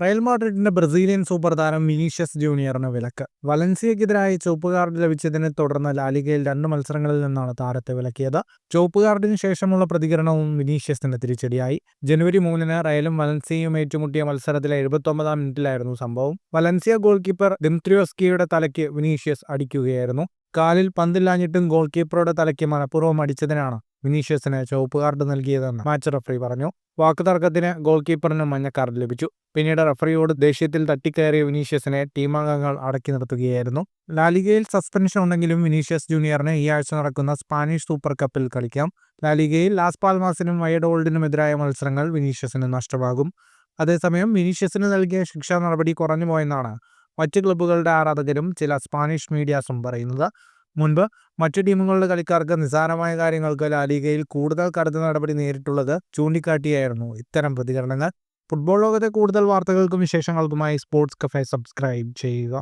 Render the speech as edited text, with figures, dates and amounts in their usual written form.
Real മാഡ്രിഡിന്റെ Brazilian super താരം Vinicius ജൂനിയറിന് വിലക്ക്. വലൻസിയക്കെതിരായി ചുവപ്പ് കാർഡ് ലഭിച്ചതിനെ തുടർന്ന് ലാലിഗയിൽ 2 മത്സരങ്ങളിൽ നിന്നാണ് താരത്തെ വിലക്കിയത്. ചുവപ്പ് കാർഡിന് ശേഷമുള്ള പ്രതികരണവും വിനീഷ്യസിന് തിരിച്ചടിയായി. ജനുവരി 3-ന് റയലും വലൻസിയയും ഏറ്റുമുട്ടിയ മത്സരത്തിലെ 79-ാം മിനിറ്റിലായിരുന്നു സംഭവം. വലൻസിയ ഗോൾ കീപ്പർ ദിമിത്രിയോവ്സ്കിയുടെ തലയ്ക്ക് വിനീഷ്യസ് അടിക്കുകയായിരുന്നു. കാലിൽ പന്തില്ലാഞ്ഞിട്ടും ഗോൾ കീപ്പറുടെ തലയ്ക്ക് മനഃപൂർവ്വം അടിച്ചതിനാണ് വിനീഷ്യസിന് ചുവപ്പ് കാർഡ് നൽകിയതെന്ന് മാച്ച് റഫറി പറഞ്ഞു. വാക്കുതർക്കത്തിന് ഗോൾ കീപ്പറിന് മഞ്ഞ കാർഡ് ലഭിച്ചു. പിന്നീട് റഫറിയോട് ദേഷ്യത്തിൽ തട്ടിക്കയറിയ വിനീഷ്യസിനെ ടീമംഗങ്ങൾ അടക്കി നിർത്തുകയായിരുന്നു. ലാലിഗയിൽ സസ്പെൻഷൻ ഉണ്ടെങ്കിലും വിനീഷ്യസ് ജൂനിയറിന് ഈ ആഴ്ച നടക്കുന്ന സ്പാനിഷ് സൂപ്പർ കപ്പിൽ കളിക്കാം. ലാലിഗയിൽ ലാസ് പാൽമാസിനും വയഡോൾഡിനും എതിരായ മത്സരങ്ങൾ വിനീഷ്യസിന് നഷ്ടമാകും. അതേസമയം വിനീഷ്യസിന് നൽകിയ ശിക്ഷാ നടപടി കുറഞ്ഞുപോയെന്നാണ് മറ്റ് ക്ലബ്ബുകളുടെ ആരാധകരും ചില സ്പാനിഷ് മീഡിയാസും പറയുന്നത്. മുൻപ് മറ്റു ടീമുകളുടെ കളിക്കാർക്ക് നിസ്സാരമായ കാര്യങ്ങൾക്ക് ലാലിഗയിൽ കൂടുതൽ കടുത്ത നടപടി നേരിട്ടുള്ളത് ചൂണ്ടിക്കാട്ടിയായിരുന്നു ഇത്തരം പ്രതികരണങ്ങൾ. ഫുട്ബോൾ ലോകത്തെ കൂടുതൽ വാർത്തകൾക്കും വിശേഷങ്ങൾക്കുമായി സ്പോർട്സ് കഫേ സബ്സ്ക്രൈബ് ചെയ്യുക.